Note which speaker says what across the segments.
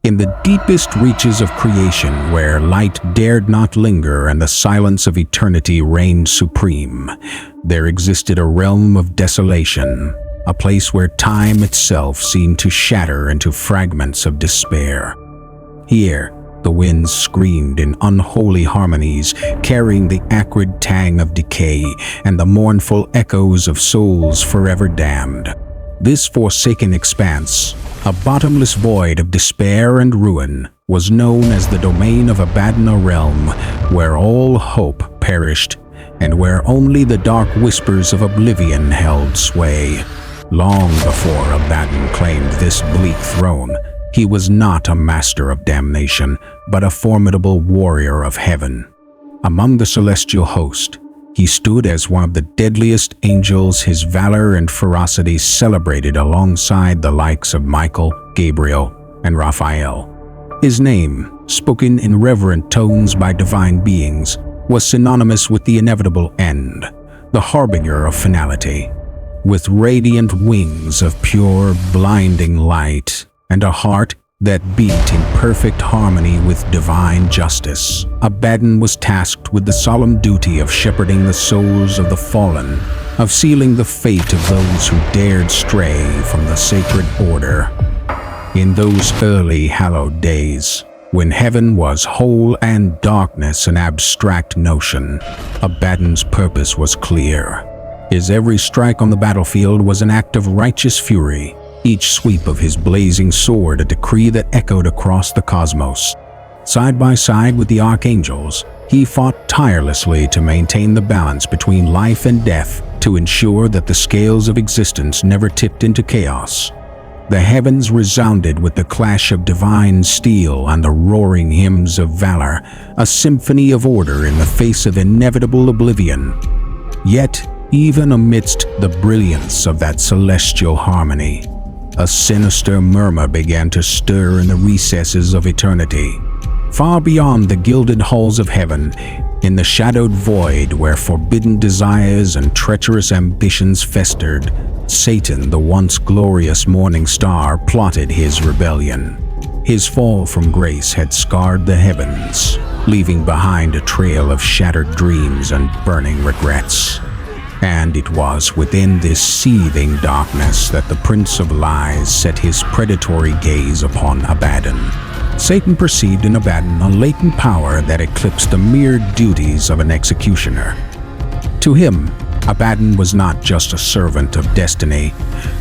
Speaker 1: In the deepest reaches of creation, where light dared not linger and the silence of eternity reigned supreme, there existed a realm of desolation, a place where time itself seemed to shatter into fragments of despair. Here, the winds screamed in unholy harmonies, carrying the acrid tang of decay and the mournful echoes of souls forever damned. This forsaken expanse, a bottomless void of despair and ruin, was known as the domain of Abaddon, a realm where all hope perished and where only the dark whispers of oblivion held sway. Long before Abaddon claimed this bleak throne, he was not a master of damnation, but a formidable warrior of heaven. Among the celestial host, he stood as one of the deadliest angels, his valor and ferocity celebrated alongside the likes of Michael, Gabriel, and Raphael. His name, spoken in reverent tones by divine beings, was synonymous with the inevitable end, the harbinger of finality. With radiant wings of pure, blinding light and a heart that beat in perfect harmony with divine justice, Abaddon was tasked with the solemn duty of shepherding the souls of the fallen, of sealing the fate of those who dared stray from the sacred order. In those early hallowed days, when heaven was whole and darkness an abstract notion, Abaddon's purpose was clear. His every strike on the battlefield was an act of righteous fury, each sweep of his blazing sword a decree that echoed across the cosmos. Side by side with the archangels, he fought tirelessly to maintain the balance between life and death, to ensure that the scales of existence never tipped into chaos. The heavens resounded with the clash of divine steel and the roaring hymns of valor, a symphony of order in the face of inevitable oblivion. Yet, even amidst the brilliance of that celestial harmony, a sinister murmur began to stir in the recesses of eternity. Far beyond the gilded halls of heaven, in the shadowed void where forbidden desires and treacherous ambitions festered, Satan, the once glorious morning star, plotted his rebellion. His fall from grace had scarred the heavens, leaving behind a trail of shattered dreams and burning regrets. And it was within this seething darkness that the Prince of Lies set his predatory gaze upon Abaddon. Satan perceived in Abaddon a latent power that eclipsed the mere duties of an executioner. To him, Abaddon was not just a servant of destiny,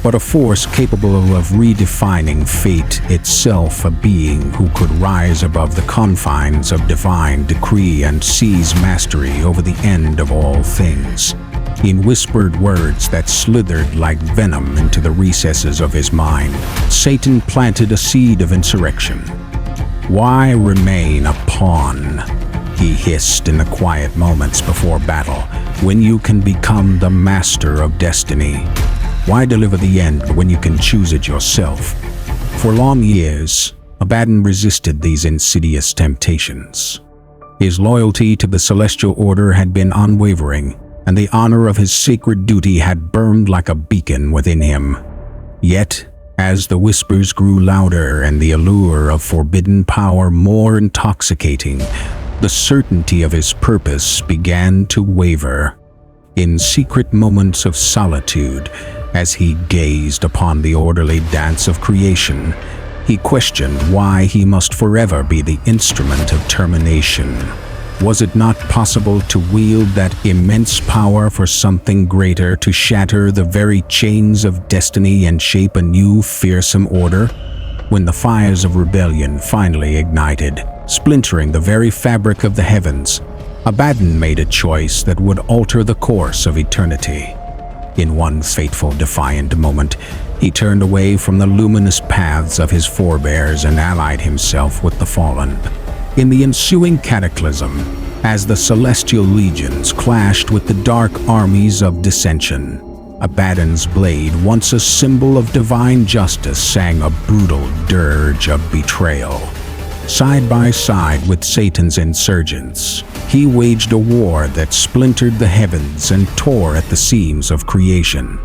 Speaker 1: but a force capable of redefining fate itself, a being who could rise above the confines of divine decree and seize mastery over the end of all things. In whispered words that slithered like venom into the recesses of his mind, Satan planted a seed of insurrection. "Why remain a pawn?" he hissed in the quiet moments before battle, "when you can become the master of destiny? Why deliver the end when you can choose it yourself?" For long years, Abaddon resisted these insidious temptations. His loyalty to the celestial order had been unwavering, and the honor of his sacred duty had burned like a beacon within him. Yet, as the whispers grew louder and the allure of forbidden power more intoxicating, the certainty of his purpose began to waver. In secret moments of solitude, as he gazed upon the orderly dance of creation, he questioned why he must forever be the instrument of termination. Was it not possible to wield that immense power for something greater, to shatter the very chains of destiny and shape a new, fearsome order? When the fires of rebellion finally ignited, splintering the very fabric of the heavens, Abaddon made a choice that would alter the course of eternity. In one fateful, defiant moment, he turned away from the luminous paths of his forebears and allied himself with the fallen. In the ensuing cataclysm, as the celestial legions clashed with the dark armies of dissension, Abaddon's blade, once a symbol of divine justice, sang a brutal dirge of betrayal. Side by side with Satan's insurgents, he waged a war that splintered the heavens and tore at the seams of creation.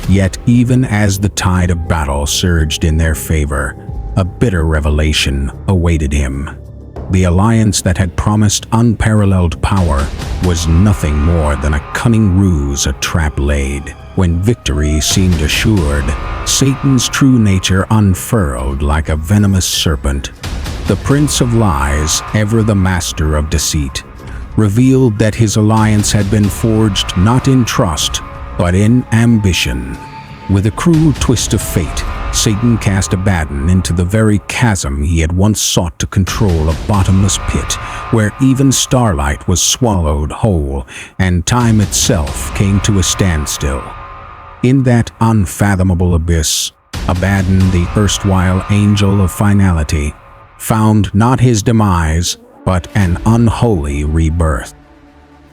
Speaker 1: Yet even as the tide of battle surged in their favor, a bitter revelation awaited him. The alliance that had promised unparalleled power was nothing more than a cunning ruse, a trap laid. When victory seemed assured, Satan's true nature unfurled like a venomous serpent. The Prince of Lies, ever the master of deceit, revealed that his alliance had been forged not in trust, but in ambition. With a cruel twist of fate, Satan cast Abaddon into the very chasm he had once sought to control, a bottomless pit where even starlight was swallowed whole and time itself came to a standstill. In that unfathomable abyss, Abaddon, the erstwhile angel of finality, found not his demise, but an unholy rebirth.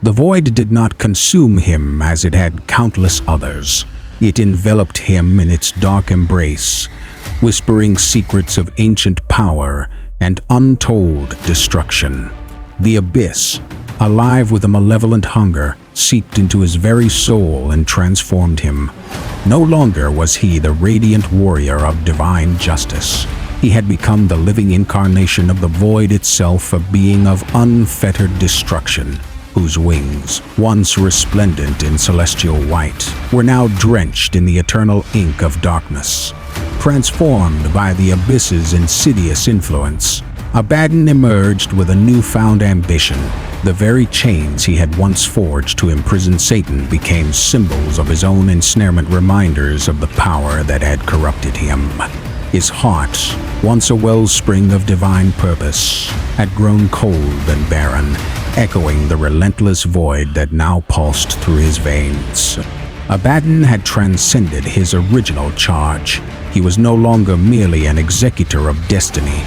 Speaker 1: The void did not consume him as it had countless others. It enveloped him in its dark embrace, whispering secrets of ancient power and untold destruction. The abyss, alive with a malevolent hunger, seeped into his very soul and transformed him. No longer was he the radiant warrior of divine justice. He had become the living incarnation of the void itself, a being of unfettered destruction, whose wings, once resplendent in celestial white, were now drenched in the eternal ink of darkness. Transformed by the abyss's insidious influence, Abaddon emerged with a newfound ambition. The very chains he had once forged to imprison Satan became symbols of his own ensnarement, reminders of the power that had corrupted him. His heart, once a wellspring of divine purpose, had grown cold and barren, echoing the relentless void that now pulsed through his veins. Abaddon had transcended his original charge. He was no longer merely an executor of destiny,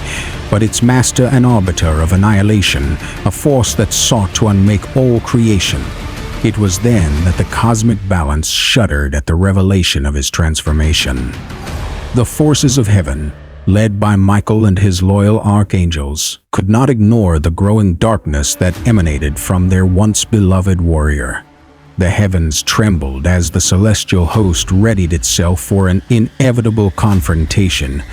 Speaker 1: but its master and arbiter of annihilation, a force that sought to unmake all creation. It was then that the cosmic balance shuddered at the revelation of his transformation. The forces of heaven, led by Michael and his loyal archangels, could not ignore the growing darkness that emanated from their once beloved warrior. The heavens trembled as the celestial host readied itself for an inevitable confrontation,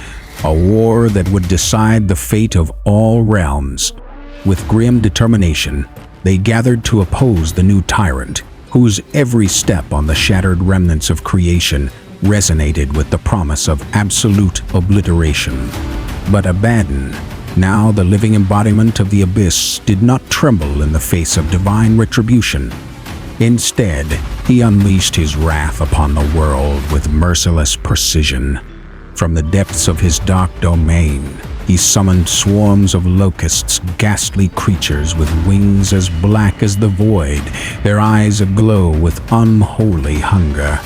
Speaker 1: a war that would decide the fate of all realms. With grim determination, they gathered to oppose the new tyrant, whose every step on the shattered remnants of creation resonated with the promise of absolute obliteration. But Abaddon, now the living embodiment of the abyss, did not tremble in the face of divine retribution. Instead, he unleashed his wrath upon the world with merciless precision. From the depths of his dark domain, he summoned swarms of locusts, ghastly creatures with wings as black as the void, their eyes aglow with unholy hunger.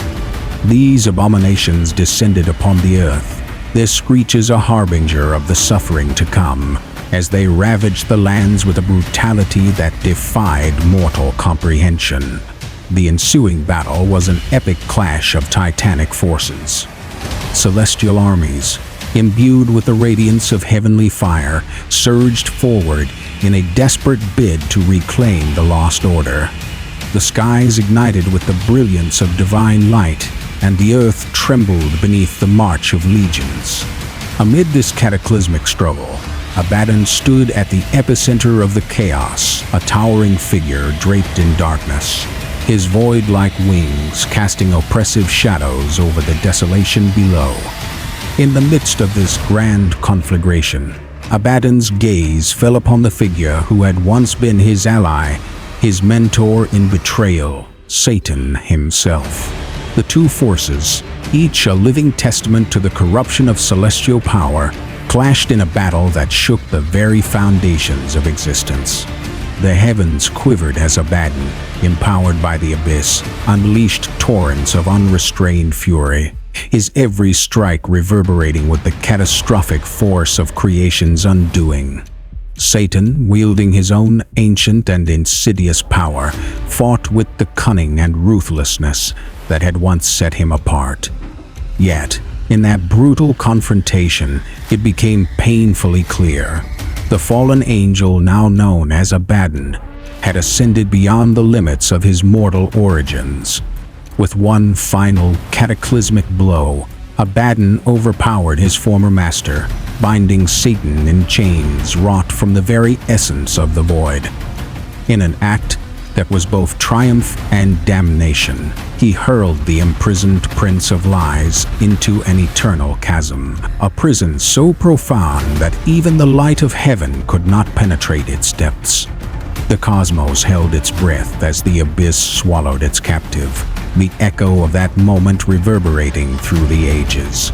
Speaker 1: These abominations descended upon the earth, their screeches a harbinger of the suffering to come, as they ravaged the lands with a brutality that defied mortal comprehension. The ensuing battle was an epic clash of titanic forces. Celestial armies, imbued with the radiance of heavenly fire, surged forward in a desperate bid to reclaim the lost order. The skies ignited with the brilliance of divine light, and the earth trembled beneath the march of legions. Amid this cataclysmic struggle, Abaddon stood at the epicenter of the chaos, a towering figure draped in darkness, his void-like wings casting oppressive shadows over the desolation below. In the midst of this grand conflagration, Abaddon's gaze fell upon the figure who had once been his ally, his mentor in betrayal, Satan himself. The two forces, each a living testament to the corruption of celestial power, clashed in a battle that shook the very foundations of existence. The heavens quivered as Abaddon, empowered by the abyss, unleashed torrents of unrestrained fury, his every strike reverberating with the catastrophic force of creation's undoing. Satan, wielding his own ancient and insidious power, fought with the cunning and ruthlessness that had once set him apart. Yet, in that brutal confrontation, it became painfully clear. The fallen angel, now known as Abaddon, had ascended beyond the limits of his mortal origins. With one final cataclysmic blow, Abaddon overpowered his former master, binding Satan in chains wrought from the very essence of the void. In an act that was both triumph and damnation, he hurled the imprisoned Prince of Lies into an eternal chasm, a prison so profound that even the light of heaven could not penetrate its depths. The cosmos held its breath as the abyss swallowed its captive, the echo of that moment reverberating through the ages.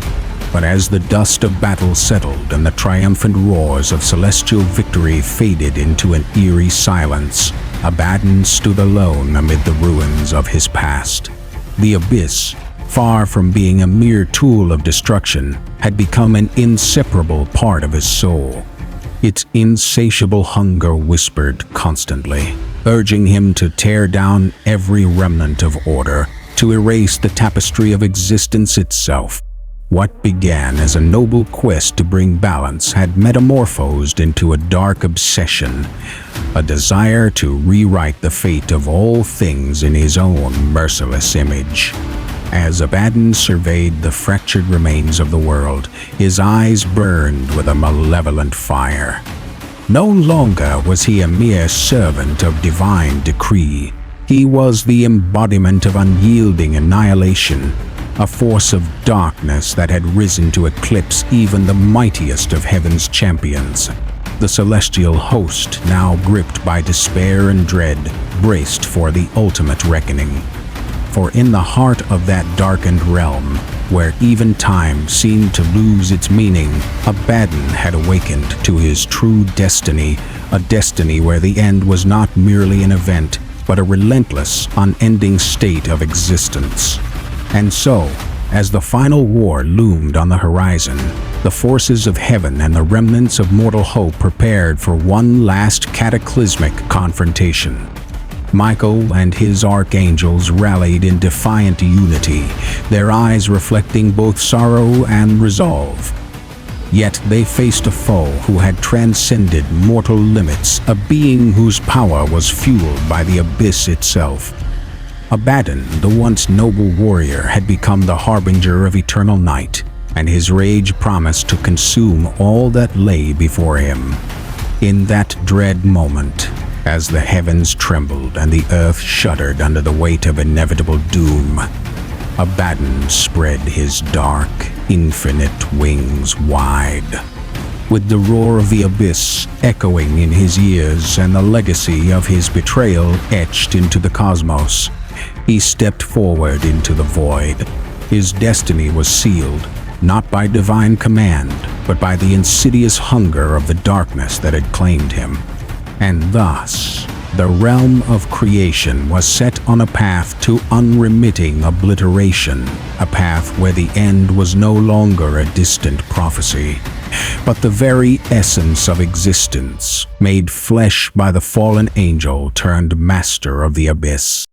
Speaker 1: But as the dust of battle settled and the triumphant roars of celestial victory faded into an eerie silence, Abaddon stood alone amid the ruins of his past. The abyss, far from being a mere tool of destruction, had become an inseparable part of his soul. Its insatiable hunger whispered constantly, urging him to tear down every remnant of order, to erase the tapestry of existence itself. What began as a noble quest to bring balance had metamorphosed into a dark obsession, a desire to rewrite the fate of all things in his own merciless image. As Abaddon surveyed the fractured remains of the world, his eyes burned with a malevolent fire. No longer was he a mere servant of divine decree. He was the embodiment of unyielding annihilation, a force of darkness that had risen to eclipse even the mightiest of heaven's champions. The celestial host, now gripped by despair and dread, braced for the ultimate reckoning. For in the heart of that darkened realm, where even time seemed to lose its meaning, Abaddon had awakened to his true destiny, a destiny where the end was not merely an event, but a relentless, unending state of existence. And so, as the final war loomed on the horizon, the forces of heaven and the remnants of mortal hope prepared for one last cataclysmic confrontation. Michael and his archangels rallied in defiant unity, their eyes reflecting both sorrow and resolve. Yet they faced a foe who had transcended mortal limits, a being whose power was fueled by the abyss itself. Abaddon, the once noble warrior, had become the harbinger of eternal night, and his rage promised to consume all that lay before him. In that dread moment, as the heavens trembled and the earth shuddered under the weight of inevitable doom, Abaddon spread his dark, infinite wings wide. With the roar of the abyss echoing in his ears and the legacy of his betrayal etched into the cosmos, he stepped forward into the void. His destiny was sealed, not by divine command, but by the insidious hunger of the darkness that had claimed him. And thus, the realm of creation was set on a path to unremitting obliteration, a path where the end was no longer a distant prophecy, but the very essence of existence, made flesh by the fallen angel turned master of the abyss.